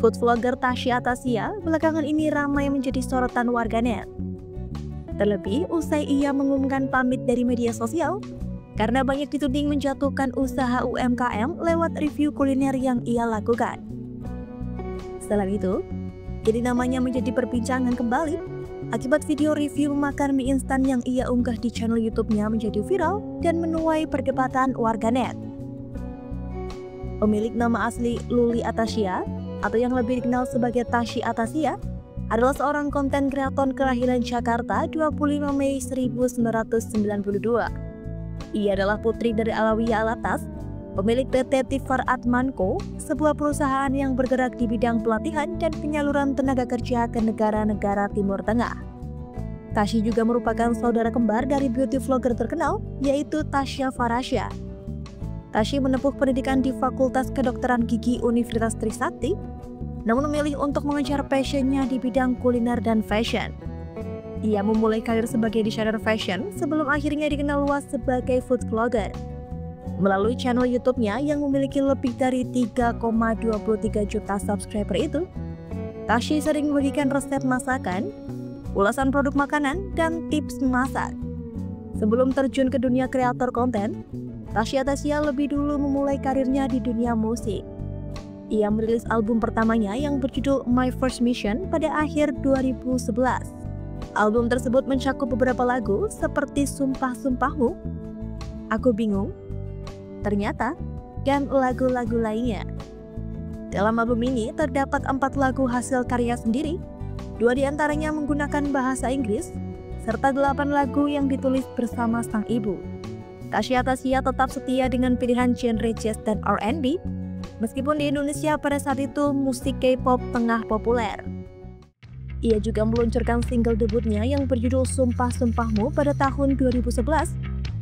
Food vlogger Tasya Atasya belakangan ini ramai menjadi sorotan warganet. Terlebih usai ia mengumumkan pamit dari media sosial karena banyak dituding menjatuhkan usaha UMKM lewat review kuliner yang ia lakukan. Selain itu, kini namanya menjadi perbincangan kembali akibat video review makan mie instan yang ia unggah di channel YouTube-nya menjadi viral dan menuai perdebatan warganet. Pemilik nama asli Luli Atasya, atau yang lebih dikenal sebagai Tasya Atasya, adalah seorang konten kreator kelahiran Jakarta 25 Mei 1992. Ia adalah putri dari Alawiyah Alatas, pemilik PT Tifar Atmanco, sebuah perusahaan yang bergerak di bidang pelatihan dan penyaluran tenaga kerja ke negara-negara Timur Tengah. Tasya juga merupakan saudara kembar dari beauty vlogger terkenal, yaitu Tasya Farasya. Tasya menempuh pendidikan di Fakultas Kedokteran Gigi Universitas Trisakti, namun memilih untuk mengejar passionnya di bidang kuliner dan fashion. Ia memulai karir sebagai desainer fashion sebelum akhirnya dikenal luas sebagai food vlogger. Melalui channel YouTube-nya yang memiliki lebih dari 3,23 juta subscriber itu, Tasya sering membagikan resep masakan, ulasan produk makanan, dan tips memasak. Sebelum terjun ke dunia kreator konten, Tasya Atasya lebih dulu memulai karirnya di dunia musik. Ia merilis album pertamanya yang berjudul My First Mission pada akhir 2011. Album tersebut mencakup beberapa lagu seperti Sumpah-Sumpahmu, Aku Bingung, Ternyata, dan lagu-lagu lainnya. Dalam album ini terdapat 4 lagu hasil karya sendiri, 2 diantaranya menggunakan bahasa Inggris, serta 8 lagu yang ditulis bersama sang ibu. Tasya Atasya tetap setia dengan pilihan genre jazz dan R&B, meskipun di Indonesia pada saat itu musik K-pop tengah populer. Ia juga meluncurkan single debutnya yang berjudul Sumpah-Sumpahmu pada tahun 2011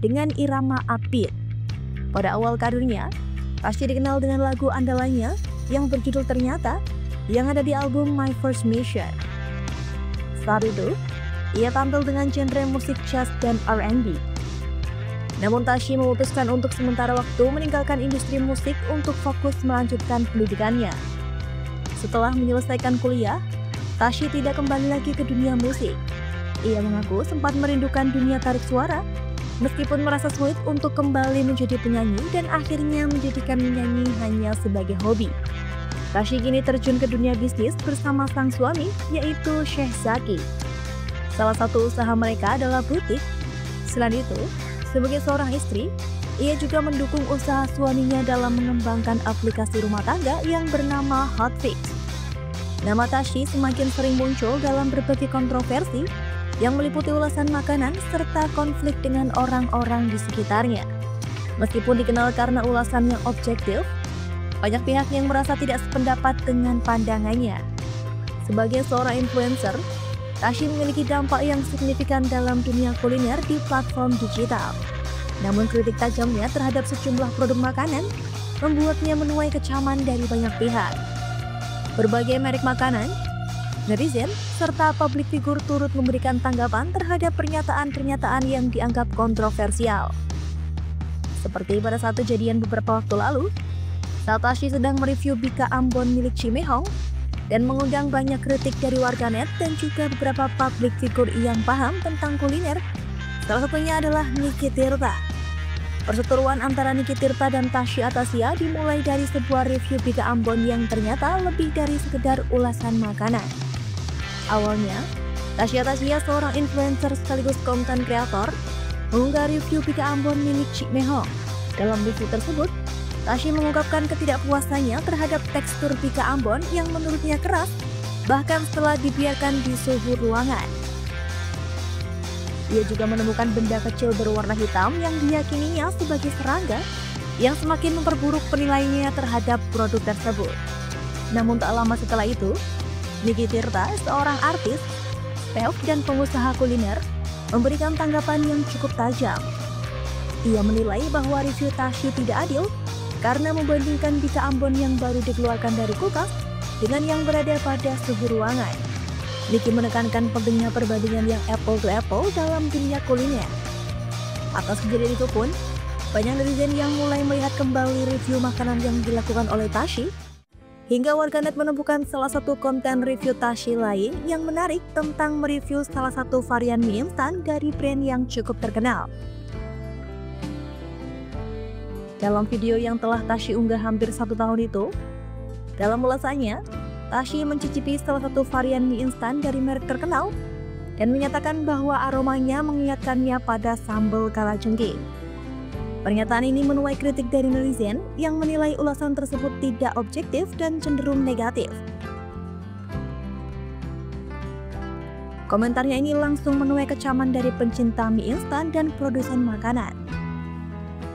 dengan irama upbeat. Pada awal karirnya, Tasya dikenal dengan lagu andalannya yang berjudul Ternyata yang ada di album My First Mission. Saat itu, ia tampil dengan genre musik jazz dan R&B. Namun Tasya memutuskan untuk sementara waktu meninggalkan industri musik untuk fokus melanjutkan pendidikannya. Setelah menyelesaikan kuliah, Tasya tidak kembali lagi ke dunia musik. Ia mengaku sempat merindukan dunia tarik suara, meskipun merasa sulit untuk kembali menjadi penyanyi dan akhirnya menjadikan menyanyi hanya sebagai hobi. Tasya kini terjun ke dunia bisnis bersama sang suami, yaitu Sheikh Zaki. Salah satu usaha mereka adalah butik. Selain itu, sebagai seorang istri, ia juga mendukung usaha suaminya dalam mengembangkan aplikasi rumah tangga yang bernama Hotfix. Nama Tasya semakin sering muncul dalam berbagai kontroversi yang meliputi ulasan makanan serta konflik dengan orang-orang di sekitarnya. Meskipun dikenal karena ulasan yang objektif, banyak pihak yang merasa tidak sependapat dengan pandangannya. Sebagai seorang influencer, Tasya memiliki dampak yang signifikan dalam dunia kuliner di platform digital. Namun kritik tajamnya terhadap sejumlah produk makanan membuatnya menuai kecaman dari banyak pihak. Berbagai merek makanan, netizen, serta publik figur turut memberikan tanggapan terhadap pernyataan-pernyataan yang dianggap kontroversial. Seperti pada saat kejadian beberapa waktu lalu, saat Tasya sedang mereview Bika Ambon milik Cimehong, dan mengundang banyak kritik dari warganet dan juga beberapa publik figur yang paham tentang kuliner. Salah satunya adalah Niki Tirta. Perseteruan antara Niki Tirta dan Tasya Atasya dimulai dari sebuah review Bika Ambon yang ternyata lebih dari sekedar ulasan makanan. Awalnya, Tasya Atasya, seorang influencer sekaligus konten kreator, mengunggah review Bika Ambon milik Cimehong. Dalam review tersebut, Tasya mengungkapkan ketidakpuasannya terhadap tekstur Bika Ambon yang menurutnya keras, bahkan setelah dibiarkan di suhu ruangan. Ia juga menemukan benda kecil berwarna hitam yang diyakininya sebagai serangga yang semakin memperburuk penilaiannya terhadap produk tersebut. Namun tak lama setelah itu, Niki Tirta, seorang artis, chef, dan pengusaha kuliner, memberikan tanggapan yang cukup tajam. Ia menilai bahwa review Tasya tidak adil karena membandingkan Bika Ambon yang baru dikeluarkan dari kulkas dengan yang berada pada suhu ruangan. Niki menekankan pentingnya perbandingan yang apple to apple dalam dunia kuliner. Atas kejadian itu pun, banyak netizen yang mulai melihat kembali review makanan yang dilakukan oleh Tasya. Hingga warganet menemukan salah satu konten review Tashi lain yang menarik tentang mereview salah satu varian mie instan dari brand yang cukup terkenal. Dalam video yang telah Tashi unggah hampir 1 tahun itu, dalam ulasannya, Tashi mencicipi salah satu varian mie instan dari merek terkenal dan menyatakan bahwa aromanya mengingatkannya pada sambal kalajengking. Pernyataan ini menuai kritik dari netizen yang menilai ulasan tersebut tidak objektif dan cenderung negatif. Komentarnya ini langsung menuai kecaman dari pencinta mie instan dan produsen makanan.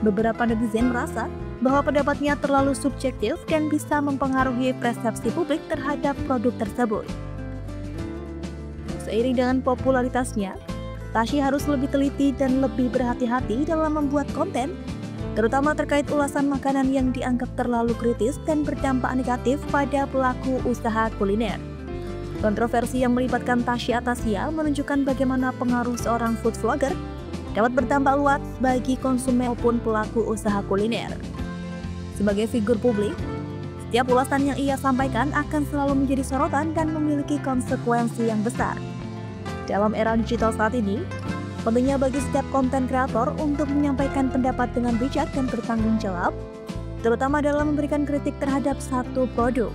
Beberapa netizen merasa bahwa pendapatnya terlalu subjektif dan bisa mempengaruhi persepsi publik terhadap produk tersebut. Seiring dengan popularitasnya, Tashi harus lebih teliti dan lebih berhati-hati dalam membuat konten, terutama terkait ulasan makanan yang dianggap terlalu kritis dan berdampak negatif pada pelaku usaha kuliner. Kontroversi yang melibatkan Tashi Atasya menunjukkan bagaimana pengaruh seorang food vlogger dapat berdampak luas bagi konsumen maupun pelaku usaha kuliner. Sebagai figur publik, setiap ulasan yang ia sampaikan akan selalu menjadi sorotan dan memiliki konsekuensi yang besar. Dalam era digital saat ini, pentingnya bagi setiap konten kreator untuk menyampaikan pendapat dengan bijak dan bertanggung jawab, terutama dalam memberikan kritik terhadap satu produk.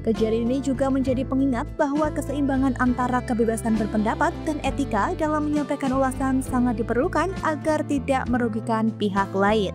Kejadian ini juga menjadi pengingat bahwa keseimbangan antara kebebasan berpendapat dan etika dalam menyampaikan ulasan sangat diperlukan agar tidak merugikan pihak lain.